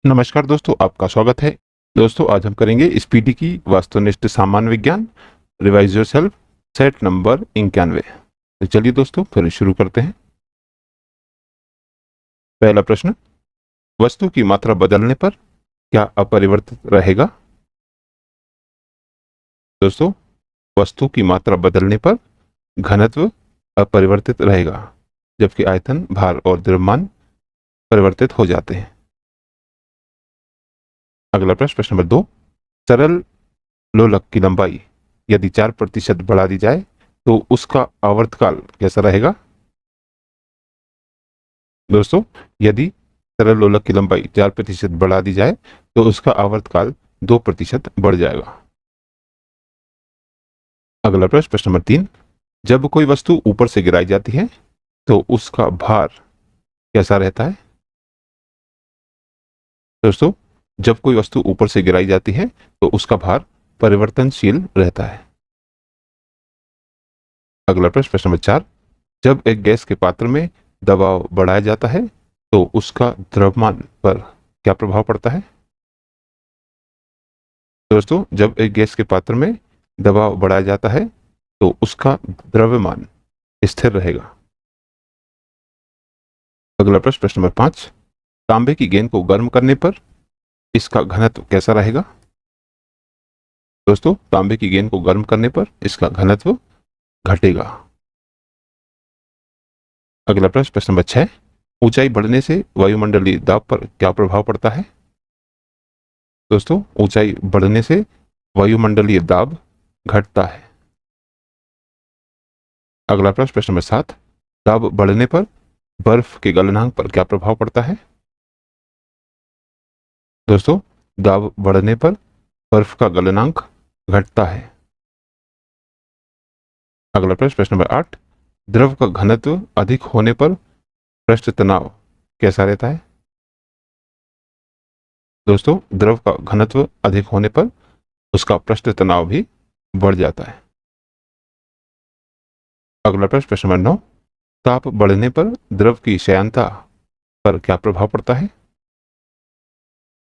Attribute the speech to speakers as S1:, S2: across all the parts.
S1: नमस्कार दोस्तों, आपका स्वागत है। दोस्तों, आज हम करेंगे स्पीडी की वस्तुनिष्ठ सामान्य विज्ञान, रिवाइज योरसेल्फ, सेट नंबर 91। तो चलिए दोस्तों, फिर शुरू करते हैं। पहला प्रश्न, वस्तु की मात्रा बदलने पर क्या अपरिवर्तित रहेगा? दोस्तों, वस्तु की मात्रा बदलने पर घनत्व अपरिवर्तित रहेगा, जबकि आयतन, भार और द्रव्यमान परिवर्तित हो जाते हैं। अगला प्रश्न, प्रश्न नंबर 2, सरल लोलक की लंबाई यदि 4% बढ़ा दी जाए तो उसका आवर्तकाल कैसा रहेगा? दोस्तों, यदि सरल लोलक की लंबाई 4% बढ़ा दी जाए तो उसका आवर्तकाल 2% बढ़ जाएगा। अगला प्रश्न, प्रश्न नंबर 3, जब कोई वस्तु ऊपर से गिराई जाती है तो उसका भार कैसा रहता है? दोस्तों, जब कोई वस्तु ऊपर से गिराई जाती है तो उसका भार परिवर्तनशील रहता है। अगला प्रश्न, प्रश्न नंबर 4, जब एक गैस के पात्र में दबाव बढ़ाया जाता है तो उसका द्रव्यमान पर क्या प्रभाव पड़ता है? दोस्तों, जब एक गैस के पात्र में दबाव बढ़ाया जाता है तो उसका द्रव्यमान स्थिर रहेगा। अगला प्रश्न, प्रश्न नंबर 5, तांबे की गेंद को गर्म करने पर इसका घनत्व कैसा रहेगा? दोस्तों, तांबे की गेंद को गर्म करने पर इसका घनत्व घटेगा। अगला प्रश्न, प्रश्न नंबर 6, ऊंचाई बढ़ने से वायुमंडलीय दाब पर क्या प्रभाव पड़ता है? दोस्तों, ऊंचाई बढ़ने से वायुमंडलीय दाब घटता है। अगला प्रश्न, प्रश्न नंबर 7, दाब बढ़ने पर बर्फ के गलनांक पर क्या प्रभाव पड़ता है? दोस्तों, दाब बढ़ने पर बर्फ का गलनांक घटता है। अगला प्रश्न, प्रश्न नंबर 8, द्रव का घनत्व अधिक होने पर पृष्ठ तनाव कैसा रहता है? दोस्तों, द्रव का घनत्व अधिक होने पर उसका पृष्ठ तनाव भी बढ़ जाता है। अगला प्रश्न, प्रश्न नंबर 9, ताप बढ़ने पर द्रव की श्यानता पर क्या प्रभाव पड़ता है?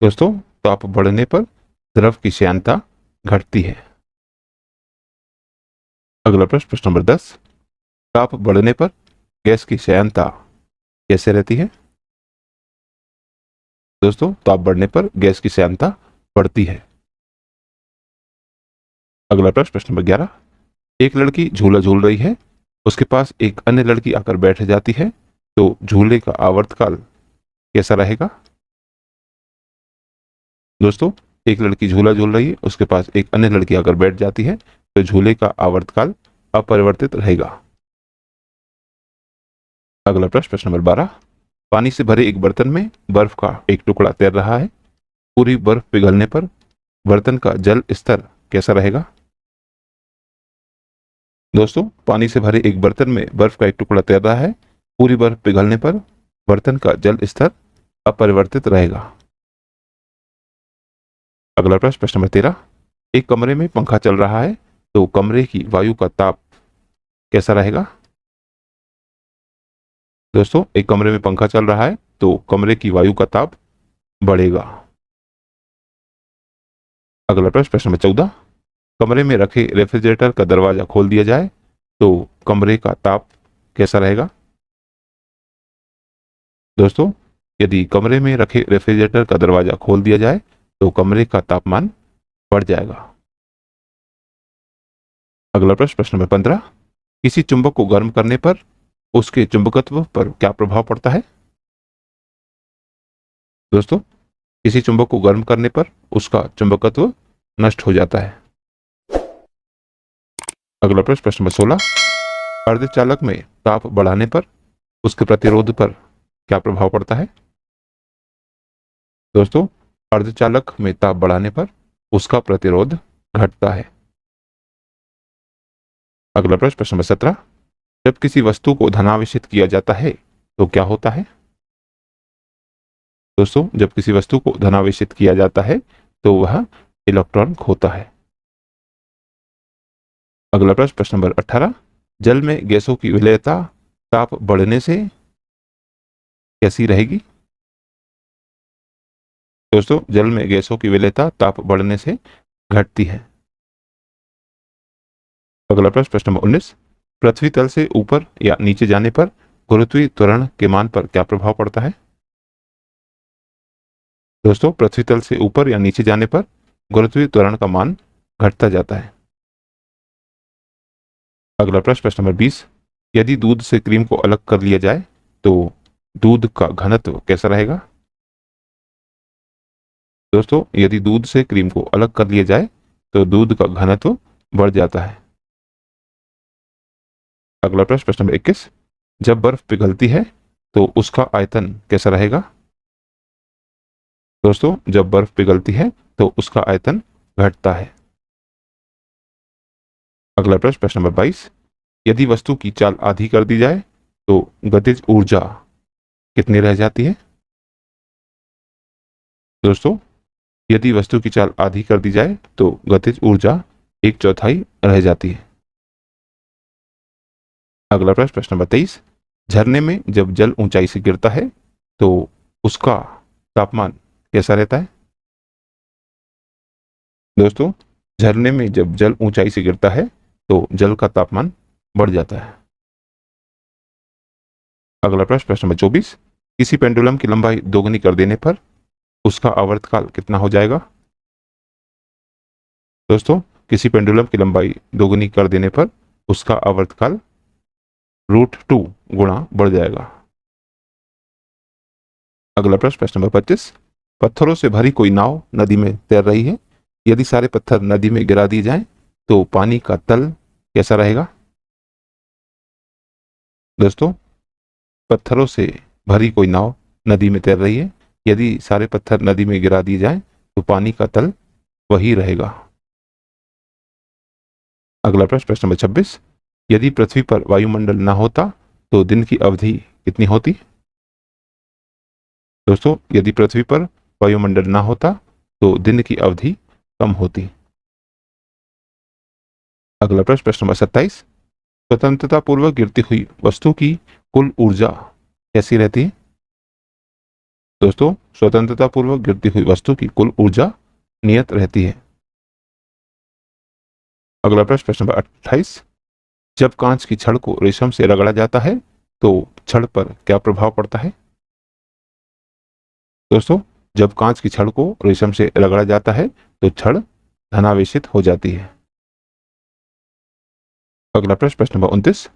S1: दोस्तों, ताप बढ़ने पर द्रव की श्यानता घटती है। अगला प्रश्न, प्रश्न नंबर 10, ताप बढ़ने पर गैस की श्यानता कैसे रहती है? दोस्तों, ताप बढ़ने पर गैस की श्यानता बढ़ती है। अगला प्रश्न, प्रश्न नंबर 11, एक लड़की झूला झूल रही है, उसके पास एक अन्य लड़की आकर बैठ जाती है, तो झूले का आवर्तकाल कैसा रहेगा? दोस्तों, एक लड़की झूला झूल रही है, उसके पास एक अन्य लड़की आकर बैठ जाती है, तो झूले का आवर्तकाल अपरिवर्तित रहेगा। अगला प्रश्न, प्रश्न नंबर 12, पानी से भरे एक बर्तन में बर्फ का एक टुकड़ा तैर रहा है, पूरी बर्फ पिघलने पर बर्तन का जल स्तर कैसा रहेगा? दोस्तों, पानी से भरे एक बर्तन में बर्फ का एक टुकड़ा तैर रहा है, पूरी बर्फ पिघलने पर बर्तन का जल स्तर अपरिवर्तित रहेगा। अगला प्रश्न, प्रश्न नंबर 13, एक कमरे में पंखा चल रहा है, तो कमरे की वायु का ताप कैसा रहेगा? दोस्तों, एक कमरे में पंखा चल रहा है तो कमरे की वायु का ताप बढ़ेगा। अगला प्रश्न, प्रश्न नंबर 14, कमरे में रखे रेफ्रिजरेटर का दरवाजा खोल दिया जाए तो कमरे का ताप कैसा रहेगा? दोस्तों, यदि कमरे में रखे रेफ्रिजरेटर का दरवाजा खोल दिया जाए तो कमरे का तापमान बढ़ जाएगा। अगला प्रश्न, प्रश्न नंबर 15, किसी चुंबक को गर्म करने पर उसके चुंबकत्व पर क्या प्रभाव पड़ता है? दोस्तों, किसी चुंबक को गर्म करने पर उसका चुंबकत्व नष्ट हो जाता है। अगला प्रश्न, प्रश्न नंबर 16, अर्धचालक में ताप बढ़ाने पर उसके प्रतिरोध पर क्या प्रभाव पड़ता है? दोस्तों, अर्धचालक में ताप बढ़ाने पर उसका प्रतिरोध घटता है। अगला प्रश्न, प्रश्न नंबर 17, जब किसी वस्तु को धनावेशित किया जाता है तो क्या होता है? दोस्तों, जब किसी वस्तु को धनावेशित किया जाता है तो वह इलेक्ट्रॉन खोता है। अगला प्रश्न, प्रश्न नंबर 18, जल में गैसों की विलेयता ताप बढ़ने से कैसी रहेगी? दोस्तों जल में गैसों की विलेयता ताप बढ़ने से घटती है। अगला प्रश्न नंबर 19, पृथ्वी तल से ऊपर या नीचे जाने पर गुरुत्वीय त्वरण के मान पर क्या प्रभाव पड़ता है? दोस्तों पृथ्वी तल से ऊपर या नीचे जाने पर गुरुत्वीय त्वरण का मान घटता जाता है। अगला प्रश्न नंबर 20, यदि दूध से क्रीम को अलग कर लिया जाए तो दूध का घनत्व कैसा रहेगा? दोस्तों यदि दूध से क्रीम को अलग कर लिया जाए तो दूध का घनत्व बढ़ जाता है। अगला प्रश्न नंबर 21, जब बर्फ पिघलती है तो उसका आयतन कैसा रहेगा? दोस्तों जब बर्फ पिघलती है तो उसका आयतन घटता है। अगला प्रश्न नंबर 22, यदि वस्तु की चाल आधी कर दी जाए तो गतिज ऊर्जा कितनी रह जाती है? दोस्तों यदि वस्तु की चाल आधी कर दी जाए तो गतिज ऊर्जा 1/4 रह जाती है। अगला प्रश्न नंबर 23, झरने में जब जल ऊंचाई से गिरता है तो उसका तापमान कैसा रहता है? दोस्तों झरने में जब जल ऊंचाई से गिरता है तो जल का तापमान बढ़ जाता है। अगला प्रश्न नंबर 24, किसी पेंडुलम की लंबाई दोगुनी कर देने पर उसका आवर्तकाल कितना हो जाएगा? दोस्तों किसी पेंडुलम की लंबाई दोगुनी कर देने पर उसका आवर्तकाल √2 गुणा बढ़ जाएगा। अगला प्रश्न नंबर 25, पत्थरों से भरी कोई नाव नदी में तैर रही है, यदि सारे पत्थर नदी में गिरा दिए जाएं तो पानी का तल कैसा रहेगा? दोस्तों पत्थरों से भरी कोई नाव नदी में तैर रही है, यदि सारे पत्थर नदी में गिरा दिए जाएं तो पानी का तल वही रहेगा। अगला प्रश्न नंबर 26, यदि पृथ्वी पर वायुमंडल न होता तो दिन की अवधि कितनी होती? दोस्तों यदि पृथ्वी पर वायुमंडल न होता तो दिन की अवधि कम होती। अगला प्रश्न नंबर 27, स्वतंत्रता पूर्वक गिरती हुई वस्तु की कुल ऊर्जा कैसी रहती है? दोस्तों स्वतंत्रता पूर्वक गिरती हुई वस्तु की कुल ऊर्जा नियत रहती है। अगला प्रश्न नंबर 28, जब कांच की छड़ को रेशम से रगड़ा जाता है तो छड़ पर क्या प्रभाव पड़ता है? दोस्तों जब कांच की छड़ को रेशम से रगड़ा जाता है तो छड़ धनावेशित हो जाती है। अगला प्रश्न नंबर 29,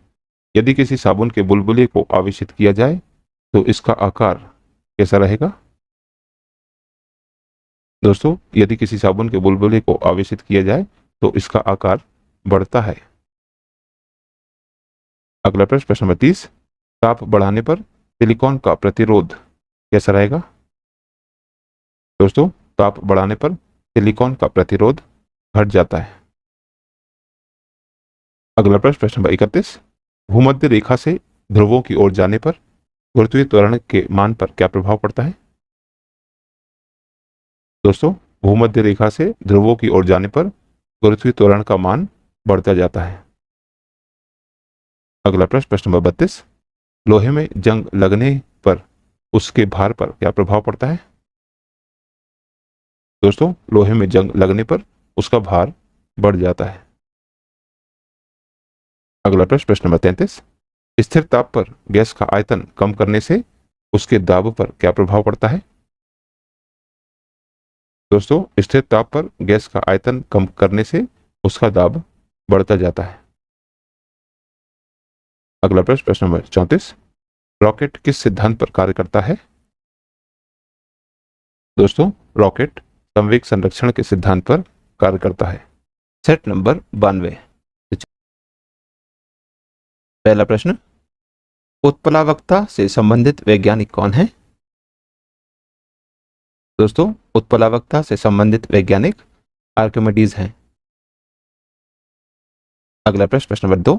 S1: यदि किसी साबुन के बुलबुले को आवेशित किया जाए तो इसका आकार कैसा रहेगा? दोस्तों यदि किसी साबुन के बुलबुले को आवेशित किया जाए तो इसका आकार बढ़ता है। अगला प्रश्न नंबर 30, ताप बढ़ाने पर सिलिकॉन का प्रतिरोध कैसा रहेगा? दोस्तों ताप बढ़ाने पर सिलिकॉन का प्रतिरोध घट जाता है। अगला प्रश्न नंबर 31, भूमध्य रेखा से ध्रुवों की ओर जाने पर गुरुत्वीय त्वरण के मान पर क्या प्रभाव पड़ता है? दोस्तों भूमध्य रेखा से ध्रुवों की ओर जाने पर गुरुत्वीय त्वरण का मान बढ़ता जाता है। अगला प्रश्न नंबर 32, लोहे में जंग लगने पर उसके भार पर क्या प्रभाव पड़ता है? दोस्तों लोहे में जंग लगने पर उसका भार बढ़ जाता है। अगला प्रश्न नंबर 33, स्थिर ताप पर गैस का आयतन कम करने से उसके दाब पर क्या प्रभाव पड़ता है? दोस्तों स्थिर ताप पर गैस का आयतन कम करने से उसका दाब बढ़ता जाता है। अगला प्रश्न नंबर 34, रॉकेट किस सिद्धांत पर कार्य करता है? दोस्तों रॉकेट संवेग संरक्षण के सिद्धांत पर कार्य करता है। सेट नंबर 92, पहला प्रश्न, उत्प्लावकता से संबंधित वैज्ञानिक कौन है? दोस्तों उत्प्लावकता से संबंधित वैज्ञानिक आर्किमिडीज हैं। अगला प्रश्न नंबर 2,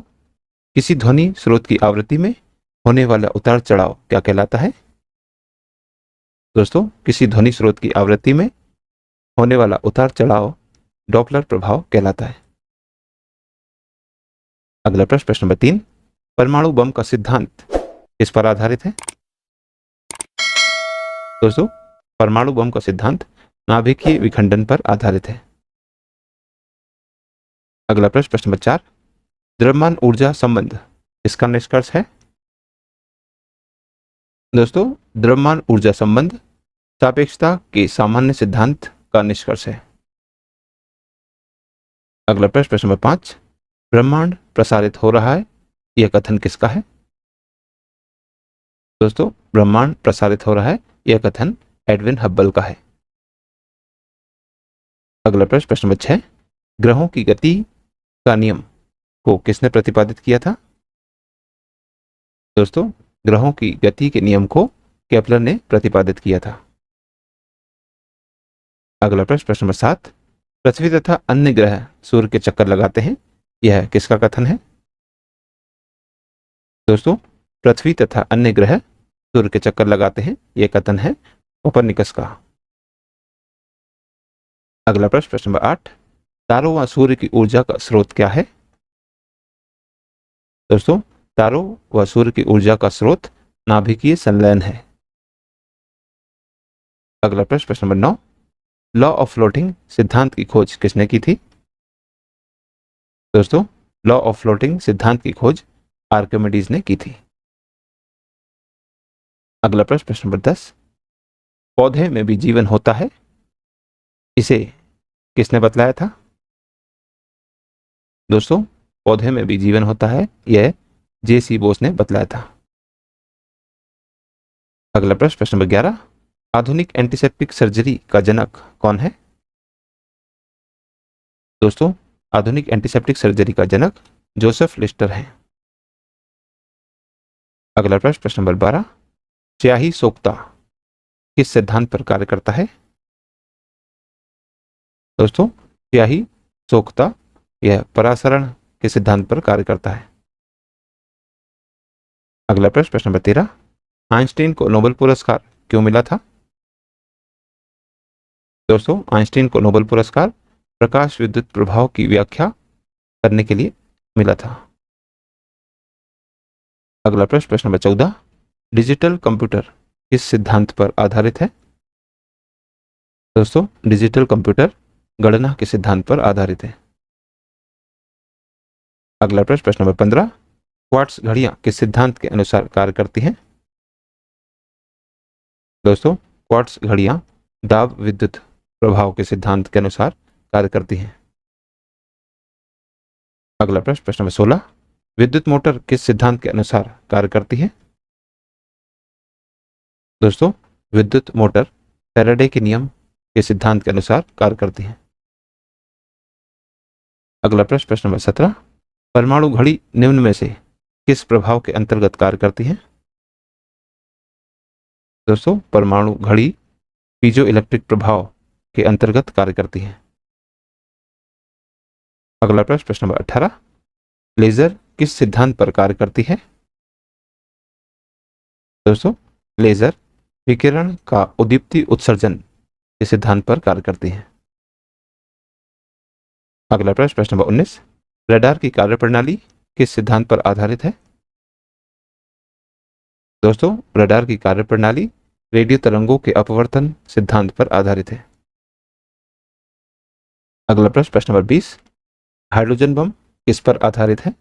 S1: किसी ध्वनि स्रोत की आवृत्ति में होने वाला उतार चढ़ाव क्या कहलाता है? दोस्तों किसी ध्वनि स्रोत की आवृत्ति में होने वाला उतार चढ़ाव डॉपलर प्रभाव कहलाता है। अगला प्रश्न नंबर 3, परमाणु बम का सिद्धांत किस पर आधारित है? दोस्तों परमाणु बम का सिद्धांत नाभिकीय विखंडन पर आधारित है। अगला प्रश्न, प्रश्न नंबर 4, द्रव्यमान ऊर्जा संबंध इसका निष्कर्ष है। दोस्तों, द्रव्यमान ऊर्जा संबंध सापेक्षता के सामान्य सिद्धांत का निष्कर्ष है। अगला प्रश्न, प्रश्न नंबर 5, ब्रह्मांड प्रसारित हो रहा है, यह कथन किसका है? दोस्तों, ब्रह्मांड प्रसारित हो रहा है, यह कथन एडविन हब्बल का है। अगला प्रश्न, प्रश्न नंबर 6, ग्रहों की गति का नियम को किसने प्रतिपादित किया था? दोस्तों, ग्रहों की गति के नियम को केपलर ने प्रतिपादित किया था। अगला प्रश्न, प्रश्न नंबर 7, पृथ्वी तथा अन्य ग्रह सूर्य के चक्कर लगाते हैं, यह किसका कथन है? दोस्तों, पृथ्वी तथा अन्य ग्रह सूर्य के चक्कर लगाते हैं, यह कथन है कोपरनिकस का। अगला प्रश्न, प्रश्न नंबर 8, तारों व सूर्य की ऊर्जा का स्रोत क्या है? दोस्तों, तारों व सूर्य की ऊर्जा का स्रोत नाभिकीय संलयन है। अगला प्रश्न, प्रश्न नंबर 9, लॉ ऑफ फ्लोटिंग सिद्धांत की खोज किसने की थी? दोस्तों, लॉ ऑफ फ्लोटिंग सिद्धांत की खोज आर्किमिडीज ने की थी। अगला प्रश्न, प्रश्न नंबर 10, पौधे में भी जीवन होता है, इसे किसने बतलाया था? दोस्तों, पौधे में भी जीवन होता है, यह जे.सी. बोस ने बतलाया था। अगला प्रश्न, प्रश्न नंबर 11, आधुनिक एंटीसेप्टिक सर्जरी का जनक कौन है? दोस्तों, आधुनिक एंटीसेप्टिक सर्जरी का जनक जोसेफ लिस्टर हैं। अगला प्रश्न, प्रश्न नंबर 12, स्याही सोखता किस सिद्धांत पर कार्य करता है? दोस्तों, स्याही सोखता यह परासरण के सिद्धांत पर कार्य करता है। अगला प्रश्न, प्रश्न नंबर 13, आइंस्टीन को नोबेल पुरस्कार क्यों मिला था? दोस्तों, आइंस्टीन को नोबेल पुरस्कार प्रकाश विद्युत प्रभाव की व्याख्या करने के लिए मिला था। अगला प्रश्न, प्रश्न नंबर 14, डिजिटल कंप्यूटर किस सिद्धांत पर आधारित है? दोस्तों, डिजिटल कंप्यूटर गणना के सिद्धांत पर आधारित है। अगला प्रश्न, प्रश्न नंबर 15, क्वार्ट्ज घड़ियां किस सिद्धांत के अनुसार कार्य करती हैं? दोस्तों, क्वार्ट्ज घड़ियां दाब विद्युत प्रभाव के सिद्धांत के अनुसार कार्य करती हैं। अगला प्रश्न, प्रश्न नंबर 16, विद्युत मोटर किस सिद्धांत के अनुसार कार्य करती है? दोस्तों, विद्युत मोटर फैराडे के नियम के सिद्धांत के अनुसार कार्य करती है। अगला प्रश्न, प्रश्न नंबर 17, परमाणु घड़ी निम्न में से किस प्रभाव के अंतर्गत कार्य करती है? दोस्तों, परमाणु घड़ी पीजो इलेक्ट्रिक प्रभाव के अंतर्गत कार्य करती है। अगला प्रश्न, प्रश्न नंबर 18, लेजर किस सिद्धांत पर कार्य करती है? दोस्तों, लेजर विकिरण का उद्दीप्ति उत्सर्जन के सिद्धांत पर कार्य करती है। अगला प्रश्न, प्रश्न नंबर 19, रडार की कार्यप्रणाली किस सिद्धांत पर आधारित है? दोस्तों, रडार की कार्यप्रणाली रेडियो तरंगों के अपवर्तन सिद्धांत पर आधारित है। अगला प्रश्न, प्रश्न नंबर 20, हाइड्रोजन बम किस पर आधारित है?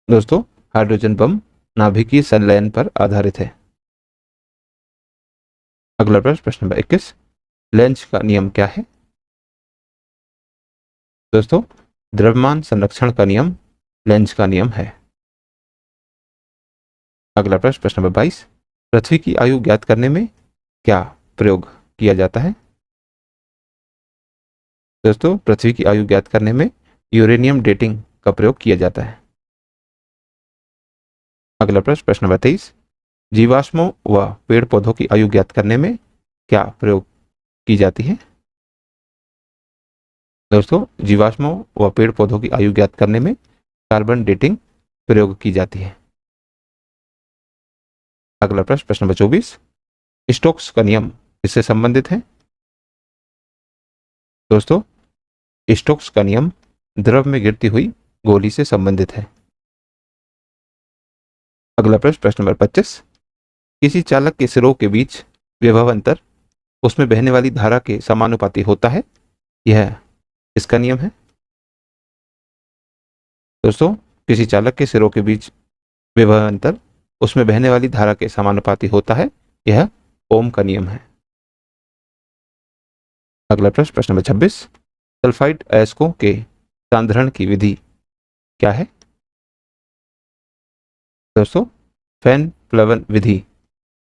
S1: दोस्तों, हाइड्रोजन बम नाभिकीय संलयन पर आधारित है। अगला प्रश्न, प्रश्न नंबर 21, लेंज का नियम क्या है? दोस्तों, द्रव्यमान संरक्षण का नियम लेंज का नियम है। अगला प्रश्न, प्रश्न नंबर 22, पृथ्वी की आयु ज्ञात करने में क्या प्रयोग किया जाता है? दोस्तों, पृथ्वी की आयु ज्ञात करने में यूरेनियम डेटिंग का प्रयोग किया जाता है। अगला प्रश्न, प्रश्न नंबर 23, जीवाश्मों व पेड़ पौधों की आयु ज्ञात करने में क्या प्रयोग की जाती है? दोस्तों, जीवाश्मों व पेड़ पौधों की आयु ज्ञात करने में कार्बन डेटिंग प्रयोग की जाती है। अगला प्रश्न, प्रश्न नंबर 24, स्टोक्स का नियम इससे संबंधित है? दोस्तों, स्टोक्स का नियम द्रव में गिरती हुई गोली से संबंधित है। अगला प्रश्न, प्रश्न नंबर 25, किसी चालक के सिरों के बीच विभव अंतर उसमें बहने वाली धारा के समानुपाती होता है, यह किसका नियम है? दोस्तों, किसी चालक के सिरों के बीच विभव अंतर उसमें बहने वाली धारा के समानुपाती होता है, यह ओम का नियम है। अगला प्रश्न, प्रश्न नंबर 26, सल्फाइड अयस्कों के सांद्रण की विधि क्या है? दोस्तों, फैन प्लवन विधि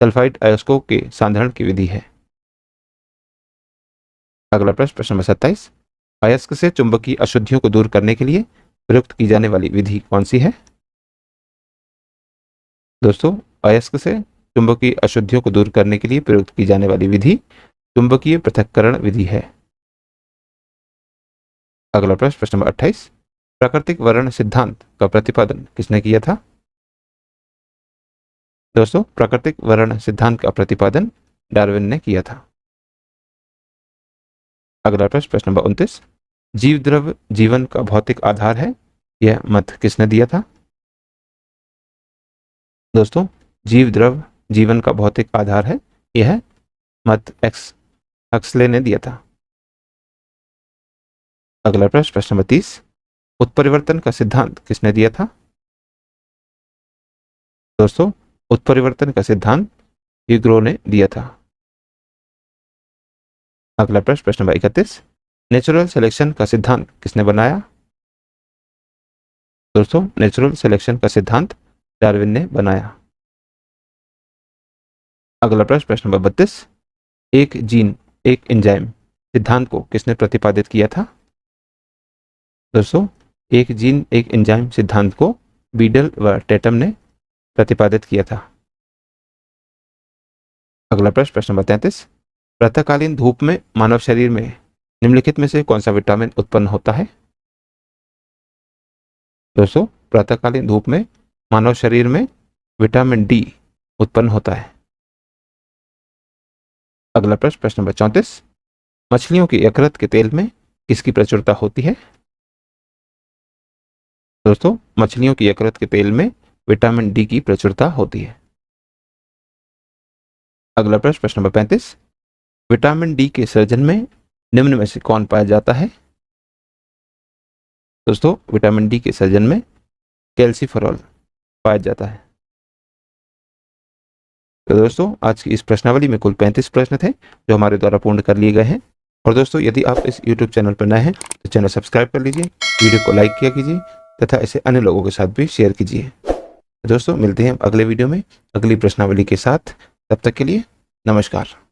S1: सल्फाइड अयस्कों के सांद्रण की विधि है। अगला प्रश्न, प्रश्न नंबर 27, अयस्क से चुंबकीय अशुद्धियों को दूर करने के लिए प्रयुक्त की जाने वाली विधि कौन सी है? दोस्तों, अयस्क से चुंबकीय अशुद्धियों को दूर करने के लिए प्रयुक्त की जाने वाली विधि चुंबकीय पृथक्करण विधि है। अगला प्रश्न, प्रश्न नंबर 28, प्राकृतिक वर्ण सिद्धांत का प्रतिपादन किसने किया था? दोस्तों, प्राकृतिक वर्ण सिद्धांत का प्रतिपादन डार्विन ने किया था। अगला प्रश्न, प्रश्न नंबर 29, जीव द्रव जीवन का भौतिक आधार है, यह मत किसने दिया था? दोस्तों, जीव द्रव जीवन का भौतिक आधार है, यह मत हक्सले ने दिया था। अगला प्रश्न, प्रश्न नंबर 30, उत्परिवर्तन का सिद्धांत किसने दिया था? दोस्तों, उत्परिवर्तन का सिद्धांत ह्यूगो ने दिया था। अगला प्रश्न, प्रश्न नंबर 31, नेचुरल सिलेक्शन का सिद्धांत किसने बनाया? दोस्तों, नेचुरल सिलेक्शन का सिद्धांत डार्विन ने बनाया। अगला प्रश्न, प्रश्न नंबर 32, एक जीन एक एंजाइम सिद्धांत को किसने प्रतिपादित किया था? दोस्तों, एक जीन एक एंजाइम सिद्धांत को बीडल व टेटम ने प्रतिपादित किया था। अगला प्रश्न, प्रश्न नंबर 33, प्रातःकालीन धूप में मानव शरीर में निम्नलिखित में से कौन सा विटामिन उत्पन्न होता है? दोस्तों, प्रातःकालीन धूप में मानव शरीर में विटामिन डी उत्पन्न होता है। अगला प्रश्न, प्रश्न नंबर 34, मछलियों की यकृत के तेल में किसकी प्रचुरता होती है? दोस्तों, मछलियों की यकृत के तेल में विटामिन डी की प्रचुरता होती है। अगला प्रश्न, प्रश्न नंबर 35, विटामिन डी के सृजन में निम्न में से कौन पाया जाता है? दोस्तों, विटामिन डी के सृजन में कैल्सीफेरॉल पाया जाता है। तो दोस्तों, आज की इस प्रश्नावली में कुल 35 प्रश्न थे जो हमारे द्वारा पूर्ण कर लिए गए हैं। और दोस्तों, यदि आप इस YouTube चैनल पर नए हैं तो चैनल सब्सक्राइब कर लीजिए, वीडियो को लाइक किया कीजिए तथा इसे अन्य लोगों के साथ भी शेयर कीजिए। दोस्तों, मिलते हैं अगले वीडियो में अगली प्रश्नावली के साथ। तब तक के लिए नमस्कार।